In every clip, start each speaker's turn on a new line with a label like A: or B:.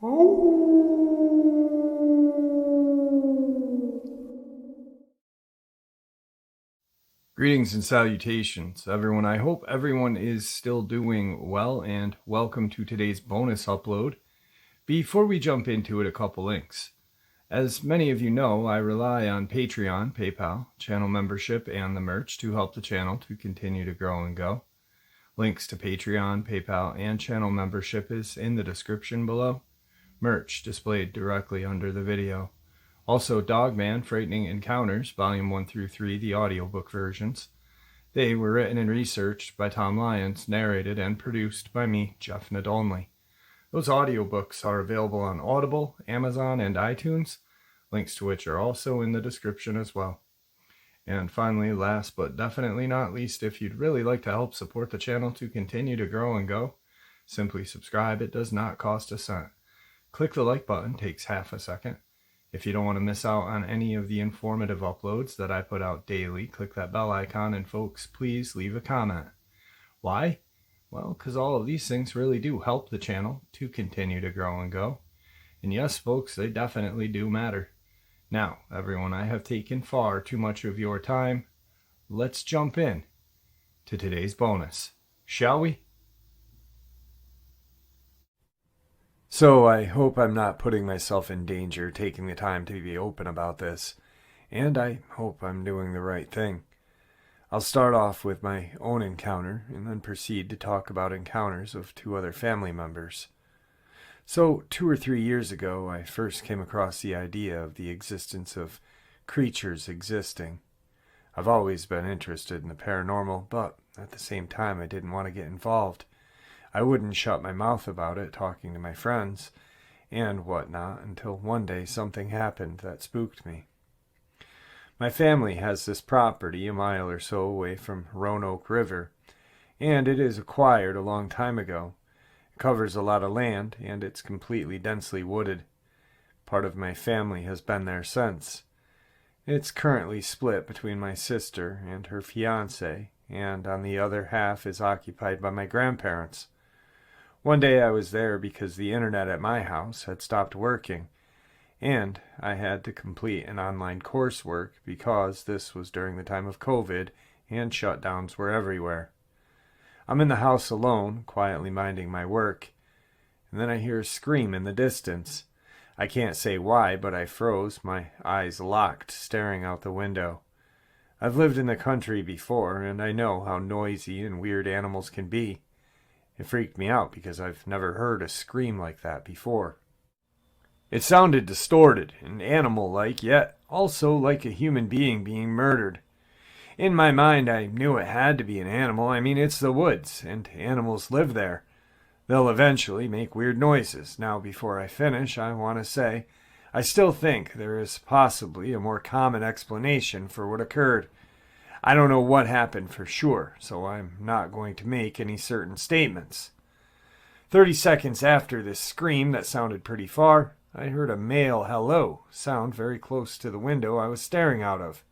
A: Greetings and salutations, everyone. I hope everyone is still doing well, and welcome to today's bonus upload. Before we jump into it, a couple links. As many of you know, I rely on Patreon, PayPal, channel membership, and the merch to help the channel to continue to grow and go. Links to Patreon, PayPal, and channel membership is in the description below. Merch displayed directly under the video. Also, Dogman, Frightening Encounters, Volume 1 through 3, the audiobook versions. They were written and researched by Tom Lyons, narrated and produced by me, Jeff Nadolny. Those audiobooks are available on Audible, Amazon, and iTunes, links to which are also in the description as well. And finally, last but definitely not least, if you'd really like to help support the channel to continue to grow and go, simply subscribe. It does not cost a cent. Click the like button, takes half a second. If you don't want to miss out on any of the informative uploads that I put out daily, click that bell icon, and folks, please leave a comment. Why? Well, because all of these things really do help the channel to continue to grow and go. And yes, folks, they definitely do matter. Now, everyone, I have taken far too much of your time. Let's jump in to today's bonus, shall we? So I hope I'm not putting myself in danger taking the time to be open about this, and I hope I'm doing the right thing. I'll start off with my own encounter and then proceed to talk about encounters of two other family members. So 2 or 3 years ago, I first came across the idea of the existence of creatures existing. I've always been interested in the paranormal, but at the same time I didn't want to get involved. I wouldn't shut my mouth about it, talking to my friends and whatnot, until one day something happened that spooked me. My family has this property a mile or so away from Roanoke River, and it is acquired a long time ago. It covers a lot of land, and it's completely densely wooded. Part of my family has been there since. It's currently split between my sister and her fiancé, and on the other half is occupied by my grandparents. One day I was there because the internet at my house had stopped working, and I had to complete an online coursework because this was during the time of COVID and shutdowns were everywhere. I'm in the house alone, quietly minding my work, and then I hear a scream in the distance. I can't say why, but I froze, my eyes locked, staring out the window. I've lived in the country before, and I know how noisy and weird animals can be. It freaked me out because I've never heard a scream like that before. It sounded distorted and animal-like, yet also like a human being being murdered. In my mind, I knew it had to be an animal. I mean, it's the woods, and animals live there. They'll eventually make weird noises. Now, before I finish, I want to say, I still think there is possibly a more common explanation for what occurred. I don't know what happened for sure, so I'm not going to make any certain statements. 30 seconds after this scream that sounded pretty far, I heard a male hello sound very close to the window I was staring out of.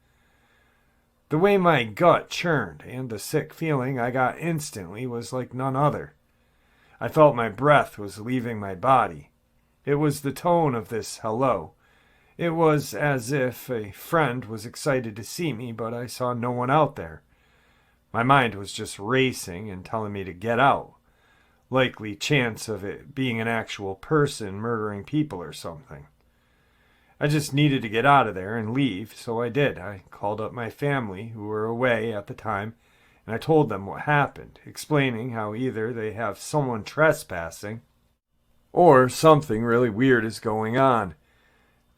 A: The way my gut churned and the sick feeling I got instantly was like none other. I felt my breath was leaving my body. It was the tone of this hello. It was as if a friend was excited to see me, but I saw no one out there. My mind was just racing and telling me to get out. Likely chance of it being an actual person murdering people or something. I just needed to get out of there and leave, so I did. I called up my family, who were away at the time, and I told them what happened, explaining how either they have someone trespassing, or something really weird is going on.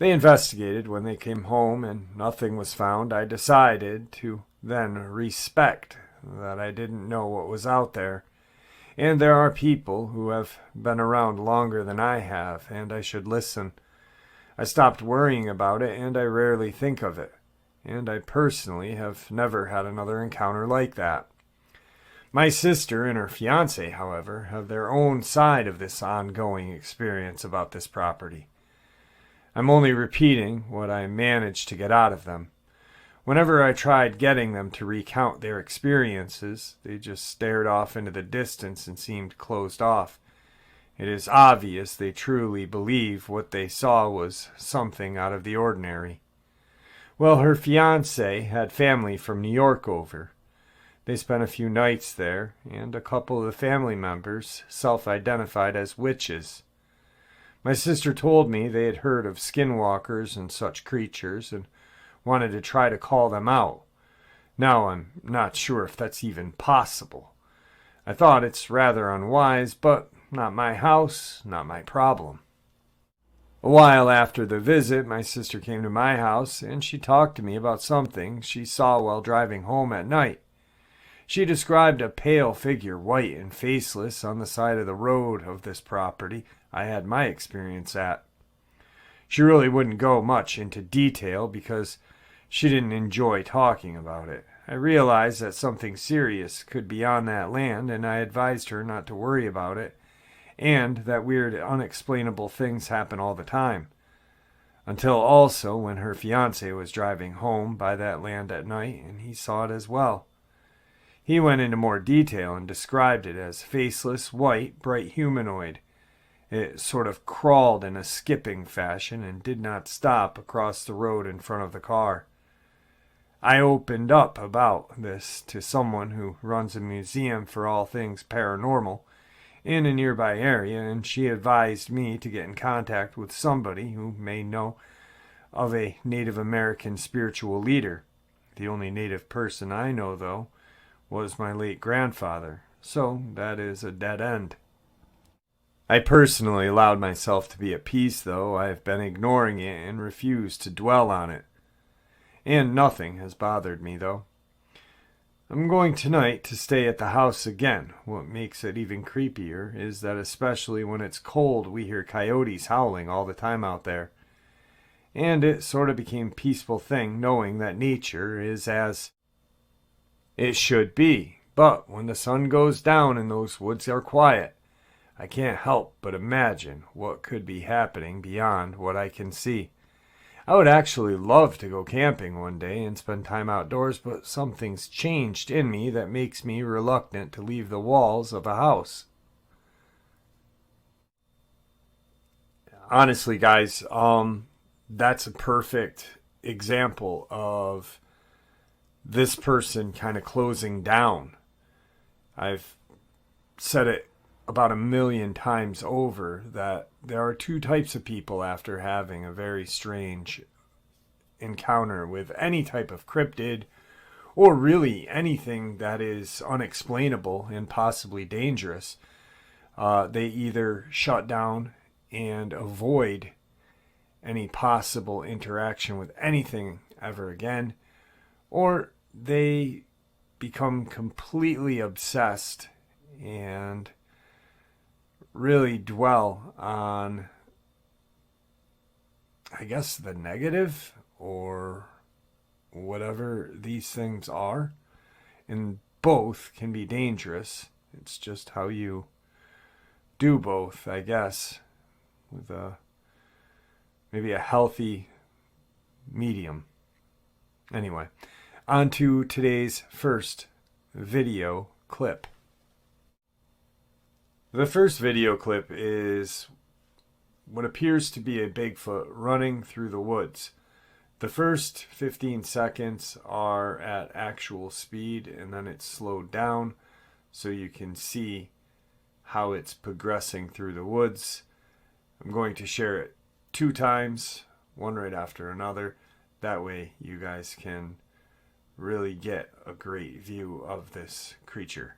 A: They investigated when they came home and nothing was found. I decided to then respect that I didn't know what was out there. And there are people who have been around longer than I have, and I should listen. I stopped worrying about it, and I rarely think of it. And I personally have never had another encounter like that. My sister and her fiancé, however, have their own side of this ongoing experience about this property. I'm only repeating what I managed to get out of them. Whenever I tried getting them to recount their experiences, they just stared off into the distance and seemed closed off. It is obvious they truly believe what they saw was something out of the ordinary. Well, her fiancé had family from New York over. They spent a few nights there, and a couple of the family members self-identified as witches. My sister told me they had heard of skinwalkers and such creatures and wanted to try to call them out. Now I'm not sure if that's even possible. I thought it's rather unwise, but not my house, not my problem. A while after the visit, my sister came to my house and she talked to me about something she saw while driving home at night. She described a pale figure, white and faceless, on the side of the road of this property I had my experience at. She really wouldn't go much into detail because she didn't enjoy talking about it. I realized that something serious could be on that land, and I advised her not to worry about it, and that weird, unexplainable things happen all the time. Until also when her fiancé was driving home by that land at night, and he saw it as well. He went into more detail and described it as faceless, white, bright humanoid. It sort of crawled in a skipping fashion and did not stop across the road in front of the car. I opened up about this to someone who runs a museum for all things paranormal in a nearby area, and she advised me to get in contact with somebody who may know of a Native American spiritual leader. The only Native person I know, though, was my late grandfather, so that is a dead end. I personally allowed myself to be at peace, though I have been ignoring it and refused to dwell on it. And nothing has bothered me, though. I'm going tonight to stay at the house again. What makes it even creepier is that especially when it's cold, we hear coyotes howling all the time out there. And it sort of became a peaceful thing knowing that nature is as it should be. But when the sun goes down and those woods are quiet, I can't help but imagine what could be happening beyond what I can see. I would actually love to go camping one day and spend time outdoors, but something's changed in me that makes me reluctant to leave the walls of a house. Honestly, guys, that's a perfect example of this person kind of closing down. I've said it about 1,000,000 times over that there are two types of people after having a very strange encounter with any type of cryptid or really anything that is unexplainable and possibly dangerous. They either shut down and avoid any possible interaction with anything ever again, or they become completely obsessed and really dwell on, I guess, the negative or whatever these things are. And both can be dangerous. It's just how you do both, I guess, with maybe a healthy medium. Anyway, on to today's first video clip. The first video clip is what appears to be a Bigfoot running through the woods. The first 15 seconds are at actual speed, and then it's slowed down so you can see how it's progressing through the woods. I'm going to share it 2 times, one right after another. That way you guys can really get a great view of this creature.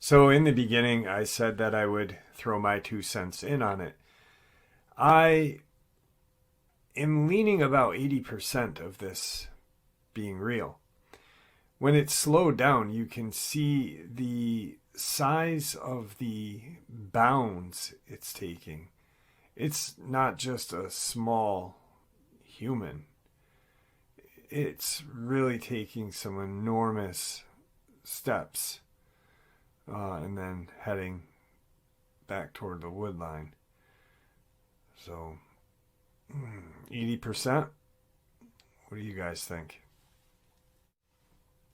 A: So in the beginning, I said that I would throw my 2 cents in on it. I am leaning about 80% of this being real. When it's slowed down, you can see the size of the bounds it's taking. It's not just a small human. It's really taking some enormous steps and then heading back toward the wood line. So 80%? What do you guys think?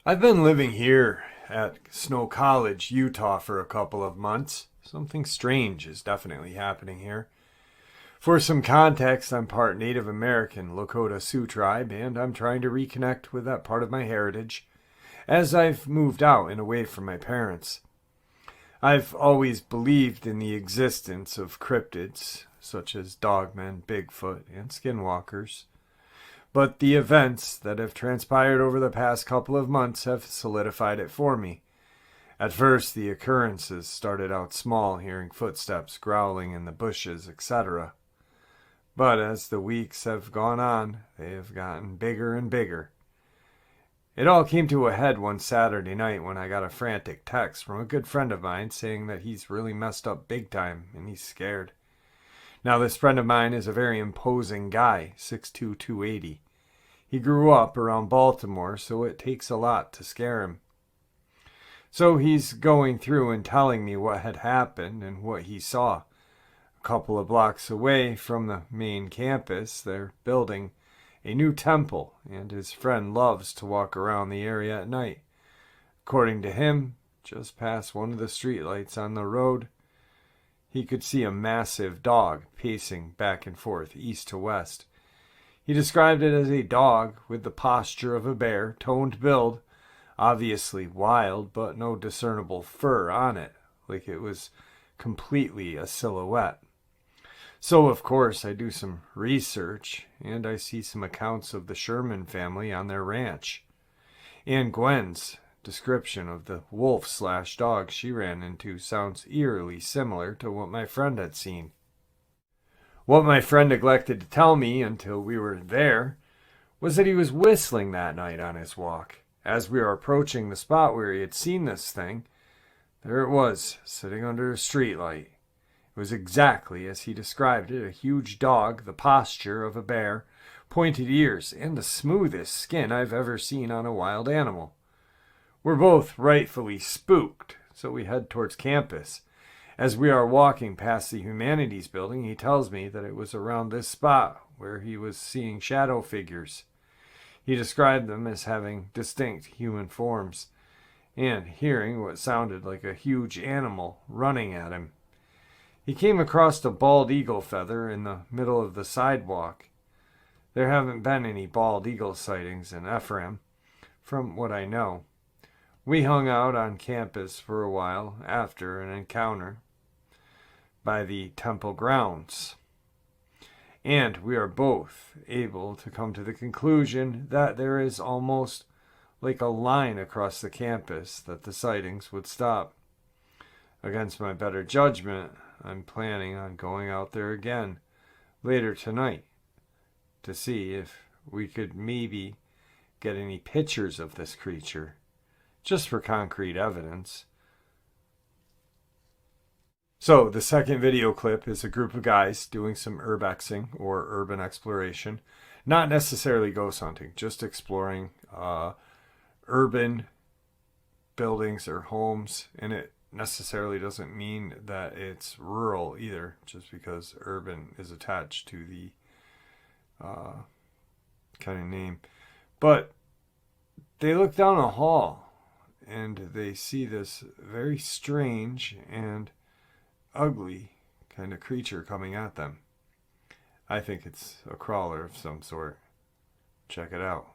A: I've been living here at Snow College, Utah for a couple of months. Something strange is definitely happening here. For some context, I'm part Native American Lakota Sioux tribe, and I'm trying to reconnect with that part of my heritage as I've moved out and away from my parents. I've always believed in the existence of cryptids, such as Dogman, Bigfoot, and skinwalkers. But the events that have transpired over the past couple of months have solidified it for me. At first, the occurrences started out small, hearing footsteps, growling in the bushes, etc. But as the weeks have gone on, they have gotten bigger and bigger. It all came to a head one Saturday night when I got a frantic text from a good friend of mine saying that he's really messed up big time and he's scared. Now, this friend of mine is a very imposing guy, 6'2", 280. He grew up around Baltimore, so it takes a lot to scare him. So he's going through and telling me what had happened and what he saw. A couple of blocks away from the main campus, they're building a new temple, and his friend loves to walk around the area at night. According to him, just past one of the streetlights on the road, he could see a massive dog pacing back and forth, east to west. He described it as a dog with the posture of a bear, toned build, obviously wild, but no discernible fur on it, like it was completely a silhouette. So, of course, I do some research, and I see some accounts of the Sherman family on their ranch. And Gwen's description of the wolf/dog she ran into sounds eerily similar to what my friend had seen. What my friend neglected to tell me until we were there was that he was whistling that night on his walk. As we were approaching the spot where he had seen this thing, there it was, sitting under a streetlight. It was exactly as he described it, a huge dog, the posture of a bear, pointed ears, and the smoothest skin I've ever seen on a wild animal. We're both rightfully spooked, so we head towards campus. As we are walking past the Humanities building, he tells me that it was around this spot where he was seeing shadow figures. He described them as having distinct human forms, and hearing what sounded like a huge animal running at him. He came across a bald eagle feather in the middle of the sidewalk. There haven't been any bald eagle sightings in Ephraim, from what I know. We hung out on campus for a while after an encounter by the temple grounds, and we are both able to come to the conclusion that there is almost like a line across the campus that the sightings would stop. Against my better judgment, I'm planning on going out there again later tonight to see if we could maybe get any pictures of this creature, just for concrete evidence. So the second video clip is a group of guys doing some urbexing or urban exploration. Not necessarily ghost hunting, just exploring urban buildings or homes. And it necessarily doesn't mean that it's rural either, just because urban is attached to the kind of name. But they look down a hall and they see this very strange and ugly kind of creature coming at them. I think it's a crawler of some sort. Check it out.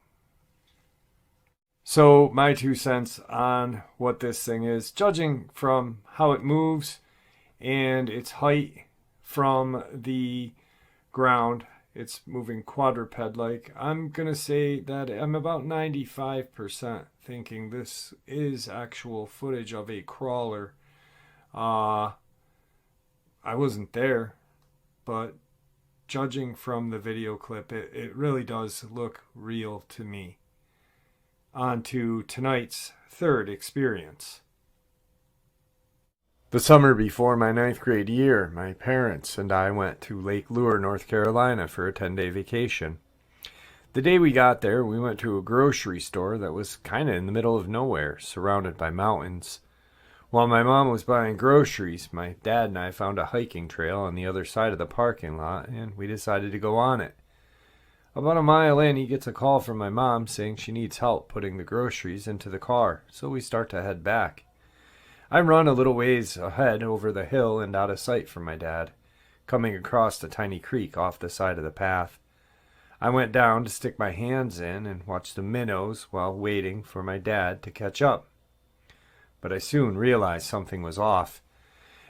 A: So my 2 cents on what this thing is, judging from how it moves and its height from the ground, it's moving quadruped-like. I'm going to say that I'm about 95% thinking this is actual footage of a crawler I wasn't there, but judging from the video clip, it really does look real to me. On to tonight's third experience. The summer before my ninth grade year, my parents and I went to Lake Lure, North Carolina for a 10-day vacation. The day we got there, we went to a grocery store that was kind of in the middle of nowhere, surrounded by mountains. While my mom was buying groceries, my dad and I found a hiking trail on the other side of the parking lot, and we decided to go on it. About a mile in, he gets a call from my mom saying she needs help putting the groceries into the car, so we start to head back. I run a little ways ahead over the hill and out of sight from my dad, coming across a tiny creek off the side of the path. I went down to stick my hands in and watch the minnows while waiting for my dad to catch up. But I soon realized something was off.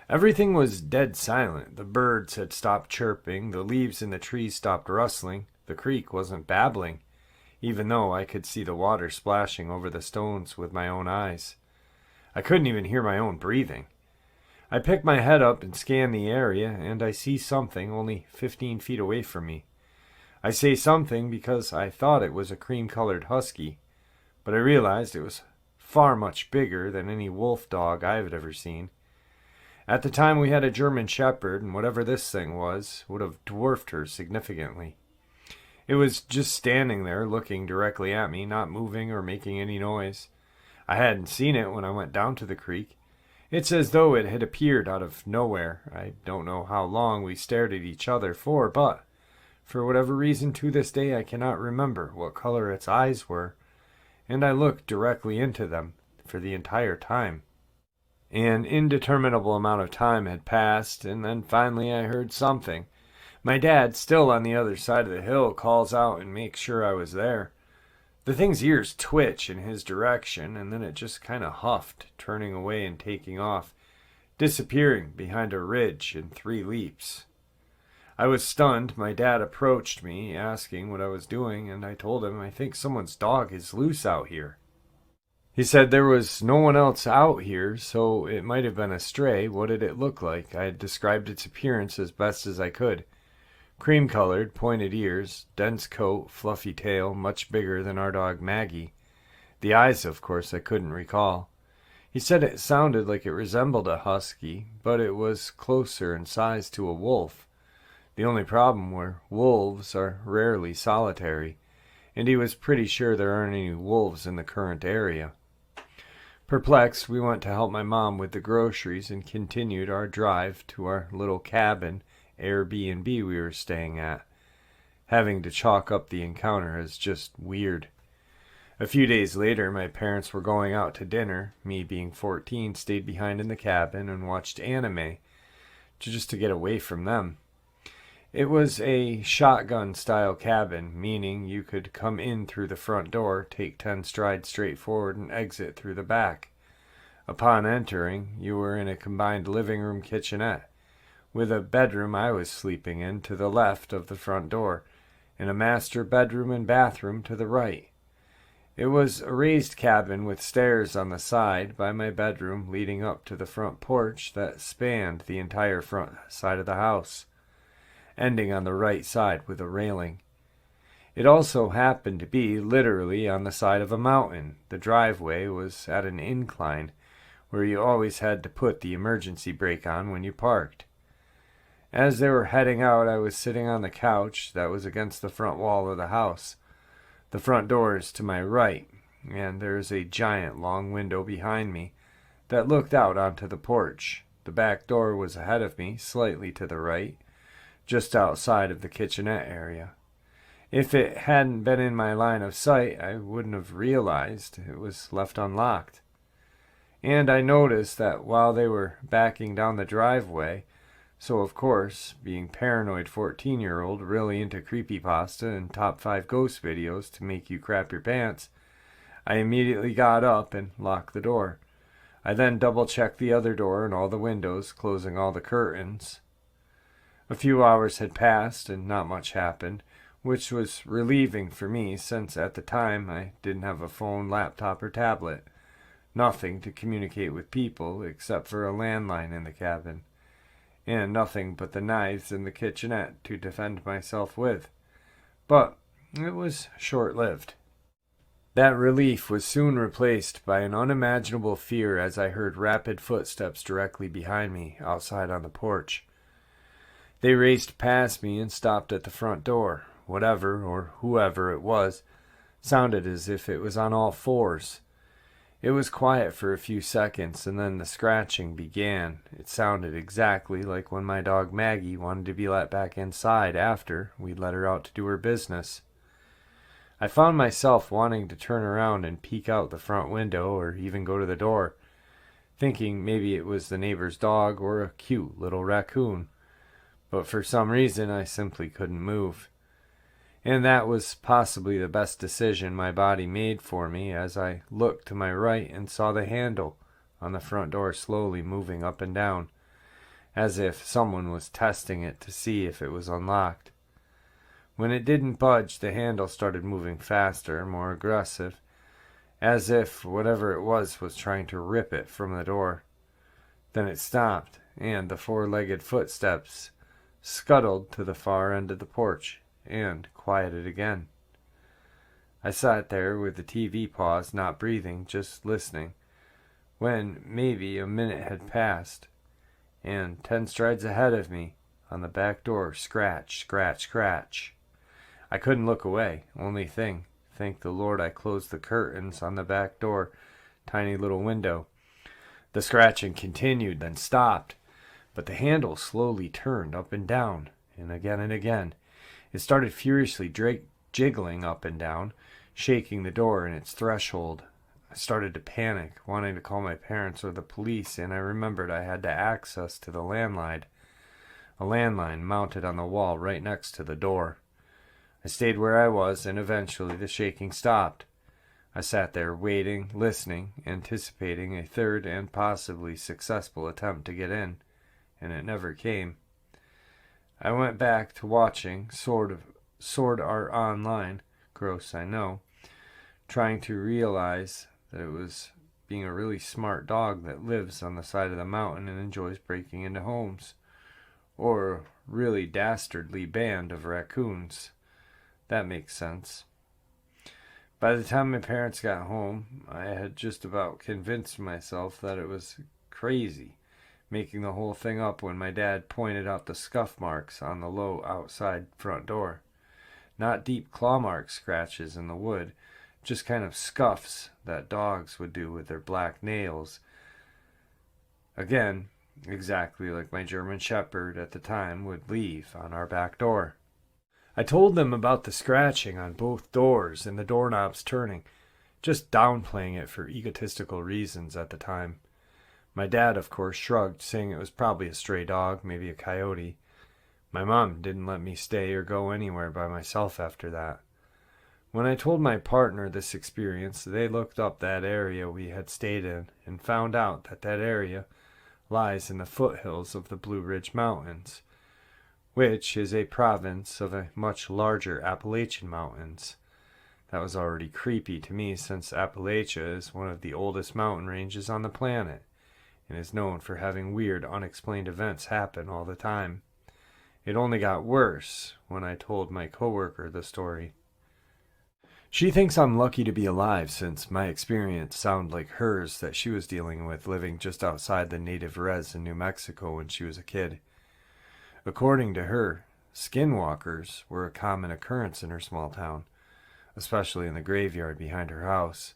A: Everything was dead silent. The birds had stopped chirping, the leaves in the trees stopped rustling, the creek wasn't babbling, even though I could see the water splashing over the stones with my own eyes. I couldn't even hear my own breathing. I pick my head up and scan the area, and I see something only 15 feet away from me. I say something because I thought it was a cream-colored husky, but I realized it was far much bigger than any wolf dog I've ever seen. At the time we had a German Shepherd, and whatever this thing was would have dwarfed her significantly. It was just standing there looking directly at me, not moving or making any noise. I hadn't seen it when I went down to the creek. It's as though it had appeared out of nowhere. I don't know how long we stared at each other for, but for whatever reason to this day I cannot remember what color its eyes were, and I looked directly into them for the entire time. An indeterminable amount of time had passed, and then finally I heard something. My dad, still on the other side of the hill, calls out and makes sure I was there. The thing's ears twitch in his direction, and then it just kind of huffed, turning away and taking off, disappearing behind a ridge in 3 leaps. I was stunned. My dad approached me, asking what I was doing, and I told him I think someone's dog is loose out here. He said there was no one else out here, so it might have been a stray. What did it look like? I had described its appearance as best as I could. Cream-colored, pointed ears, dense coat, fluffy tail, much bigger than our dog Maggie. The eyes, of course, I couldn't recall. He said it sounded like it resembled a husky, but it was closer in size to a wolf. The only problem were wolves are rarely solitary, and he was pretty sure there aren't any wolves in the current area. Perplexed, we went to help my mom with the groceries and continued our drive to our little cabin Airbnb we were staying at, having to chalk up the encounter as just weird. A few days later, my parents were going out to dinner. Me, being 14, stayed behind in the cabin and watched anime, just to get away from them. It was a shotgun-style cabin, meaning you could come in through the front door, take 10 strides straight forward, and exit through the back. Upon entering, you were in a combined living room kitchenette, with a bedroom I was sleeping in to the left of the front door, and a master bedroom and bathroom to the right. It was a raised cabin with stairs on the side by my bedroom leading up to the front porch that spanned the entire front side of the house, ending on the right side with a railing. It also happened to be literally on the side of a mountain. The driveway was at an incline where you always had to put the emergency brake on when you parked. As they were heading out, I was sitting on the couch that was against the front wall of the house. The front door is to my right, and there is a giant long window behind me that looked out onto the porch. The back door was ahead of me, slightly to the right, just outside of the kitchenette area. If it hadn't been in my line of sight, I wouldn't have realized it was left unlocked. And I noticed that while they were backing down the driveway, so of course, being paranoid 14-year-old, really into creepypasta and top 5 ghost videos to make you crap your pants, I immediately got up and locked the door. I then double-checked the other door and all the windows, closing all the curtains. A few hours had passed and not much happened, which was relieving for me since at the time I didn't have a phone, laptop, or tablet. nothing to communicate with people except for a landline in the cabin, and nothing but the knives in the kitchenette to defend myself with. But it was short-lived. That relief was soon replaced by an unimaginable fear as I heard rapid footsteps directly behind me outside on the porch. They raced past me and stopped at the front door. Whatever, or whoever it was, sounded as if it was on all fours. It was quiet for a few seconds, and then the scratching began. It sounded exactly like when my dog Maggie wanted to be let back inside after we'd let her out to do her business. I found myself wanting to turn around and peek out the front window or even go to the door, thinking maybe it was the neighbor's dog or a cute little raccoon. But for some reason I simply couldn't move. And that was possibly the best decision my body made for me as I looked to my right and saw the handle on the front door slowly moving up and down, as if someone was testing it to see if it was unlocked. When it didn't budge, the handle started moving faster, more aggressive, as if whatever it was trying to rip it from the door. Then it stopped, and the four-legged footsteps scuttled to the far end of the porch and quieted again. I sat there with the TV paused, not breathing, just listening, when maybe a minute had passed, and 10 strides ahead of me, on the back door, scratch, scratch, scratch. I couldn't look away. Only thing, thank the Lord I closed the curtains on the back door, tiny little window. The scratching continued, then stopped, but the handle slowly turned up and down, and again and again. It started furiously jiggling up and down, shaking the door in its threshold. I started to panic, wanting to call my parents or the police, and I remembered I had access to the landline, a landline mounted on the wall right next to the door. I stayed where I was, and eventually the shaking stopped. I sat there waiting, listening, anticipating a third and possibly successful attempt to get in, and it never came. I went back to watching Sword Art Online, gross I know, trying to realize that it was being a really smart dog that lives on the side of the mountain and enjoys breaking into homes, or a really dastardly band of raccoons. That makes sense. By the time my parents got home, I had just about convinced myself that it was crazy, making the whole thing up when my dad pointed out the scuff marks on the low outside front door. Not deep claw mark scratches in the wood, just kind of scuffs that dogs would do with their black nails. Again, exactly like my German Shepherd at the time would leave on our back door. I told them about the scratching on both doors and the doorknobs turning, just downplaying it for egotistical reasons at the time. My dad, of course, shrugged, saying it was probably a stray dog, maybe a coyote. My mom didn't let me stay or go anywhere by myself after that. When I told my partner this experience, they looked up that area we had stayed in and found out that that area lies in the foothills of the Blue Ridge Mountains, which is a province of a much larger Appalachian Mountains. That was already creepy to me since Appalachia is one of the oldest mountain ranges on the planet and is known for having weird, unexplained events happen all the time. It only got worse when I told my coworker the story. She thinks I'm lucky to be alive since my experience sounded like hers that she was dealing with living just outside the native res in New Mexico when she was a kid. According to her, skinwalkers were a common occurrence in her small town, especially in the graveyard behind her house.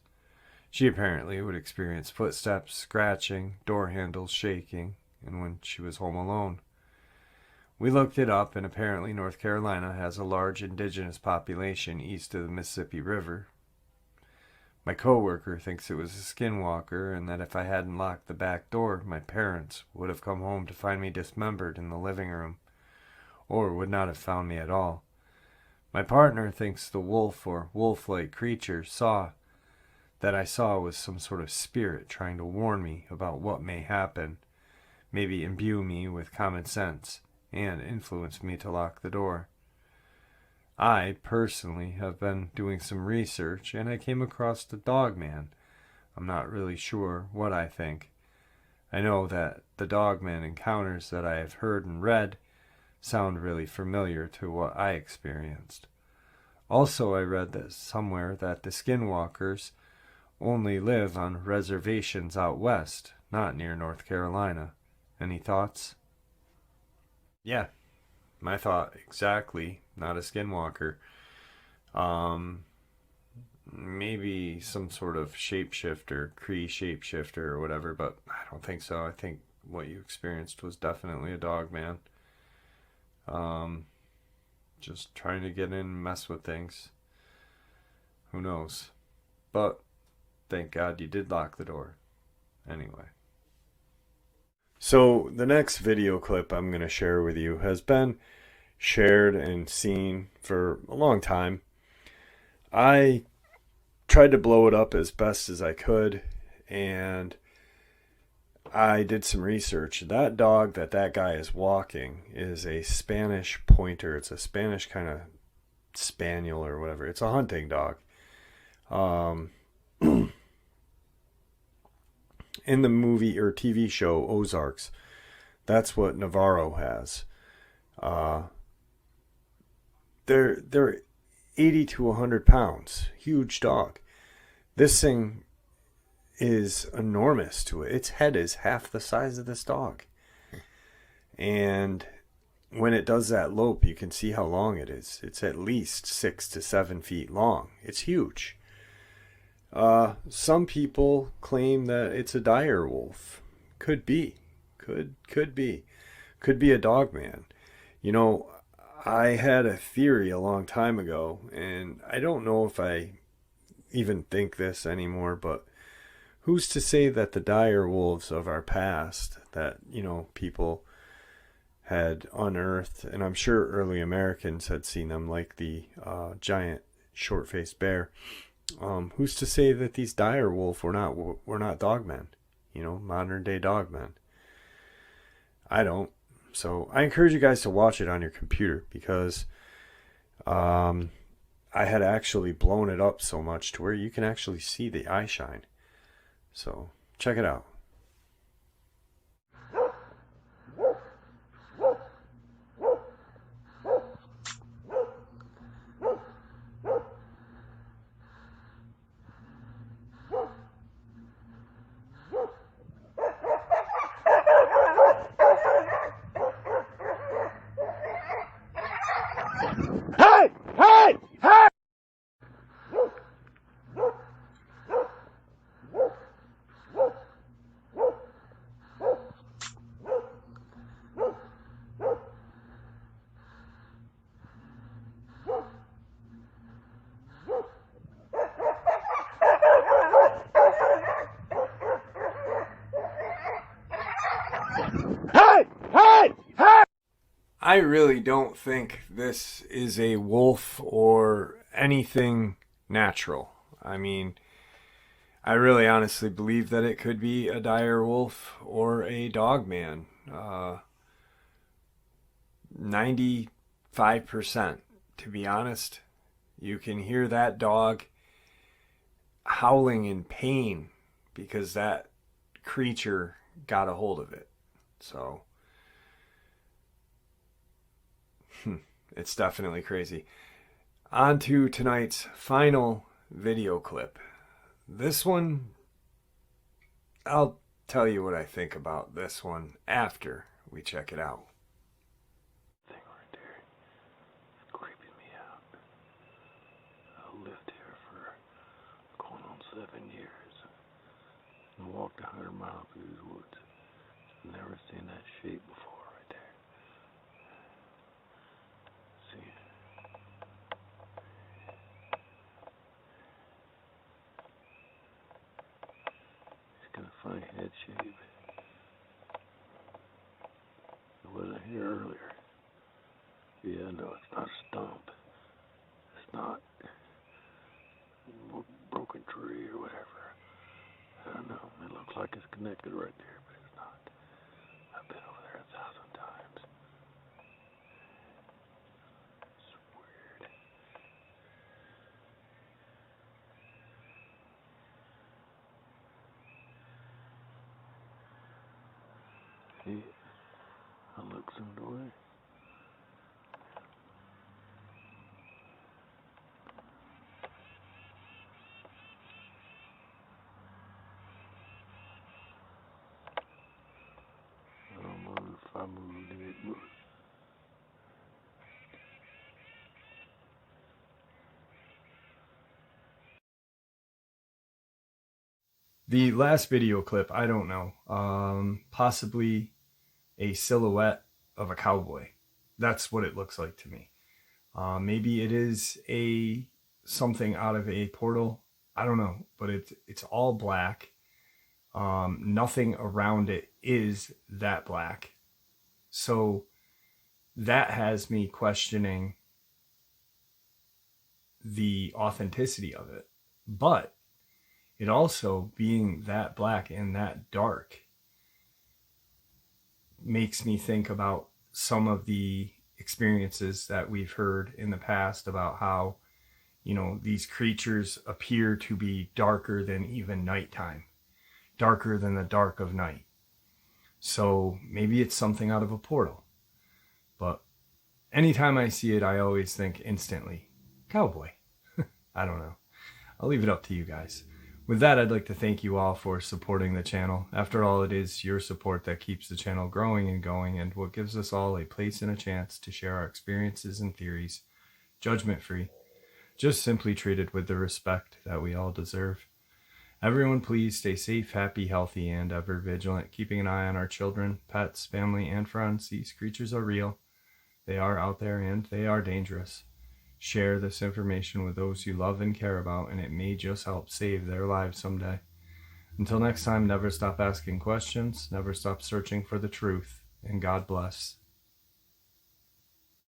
A: She apparently would experience footsteps, scratching, door handles shaking, and when she was home alone. We looked it up, and apparently North Carolina has a large indigenous population east of the Mississippi River. My coworker thinks it was a skinwalker, and that if I hadn't locked the back door, my parents would have come home to find me dismembered in the living room, or would not have found me at all. My partner thinks the wolf or wolf-like creature that I saw was some sort of spirit trying to warn me about what may happen, maybe imbue me with common sense, and influence me to lock the door. I, personally, have been doing some research, and I came across the Dogman, I'm not really sure what I think. I know that the Dogman encounters that I have heard and read sound really familiar to what I experienced. Also, I read this somewhere that the skinwalkers only live on reservations out west, not near North Carolina. Any thoughts? Yeah, my thought exactly. Not a skinwalker. Um, Maybe some sort of shapeshifter, Cree shapeshifter or whatever, but I don't think so. I think what you experienced was definitely a dog man. Um, just trying to get in and mess with things. Who knows? But thank God you did lock the door. Anyway. So the next video clip I'm going to share with you has been shared and seen for a long time. I tried to blow it up as best as I could, and I did some research. That dog that guy is walking is a Spanish pointer. It's a Spanish kind of spaniel or whatever. It's a hunting dog. In the movie or TV show Ozarks, that's what Navarro has. They're 80 to 100 pounds. Huge dog. This thing is enormous to it. Its head is half the size of this dog. And when it does that lope, you can see how long it is. It's at least 6 to 7 feet long. It's huge. Some people claim that it's a dire wolf. Could be. Could be. Could be a dog man. You know, I had a theory a long time ago, and I don't know if I even think this anymore, but who's to say that the dire wolves of our past that, you know, people had unearthed, and I'm sure early Americans had seen them, like the giant short-faced bear, who's to say that these dire wolf were not dogmen, you know, modern day dogmen? I don't. So I encourage you guys to watch it on your computer, because I had actually blown it up so much to where you can actually see the eye shine. So check it out.
B: Hey! Hey! Hey! Hey! Hey! Hey!
A: I really don't think this is a wolf or anything natural. I mean, I really honestly believe that it could be a dire wolf or a dog man. 95%, to be honest. You can hear that dog howling in pain because that creature got a hold of it. So, it's definitely crazy. On to tonight's final video clip. This one, I'll tell you what I think about this one after we check it out.
C: Thing right there, it's creeping me out. I lived here for going on 7 years and walked 100 miles through these woods. Never seen that shape before right there. See, it's got a funny head shape. It wasn't here earlier. Yeah, no, it's not a stump. It's not a broken tree or whatever. I don't know. It looks like it's connected right there, but it's not. I've been over there 1,000 times. It's weird. See, that looks in the way. I don't know if I move, then it moves.
A: The last video clip, I don't know, possibly a silhouette of a cowboy. That's what it looks like to me. Maybe it is something out of a portal. I don't know, but it's all black. Nothing around it is that black. So that has me questioning the authenticity of it. But it also, being that black and that dark, makes me think about some of the experiences that we've heard in the past about how, you know, these creatures appear to be darker than even nighttime, darker than the dark of night. So maybe it's something out of a portal. But anytime I see it, I always think instantly, cowboy. I don't know. I'll leave it up to you guys. With that, I'd like to thank you all for supporting the channel. After all, it is your support that keeps the channel growing and going, and what gives us all a place and a chance to share our experiences and theories, judgment-free, just simply treated with the respect that we all deserve. Everyone, please stay safe, happy, healthy, and ever vigilant, keeping an eye on our children, pets, family, and friends. These creatures are real. They are out there, and they are dangerous. Share this information with those you love and care about, and it may just help save their lives someday. Until next time, never stop asking questions, never stop searching for the truth, and God bless.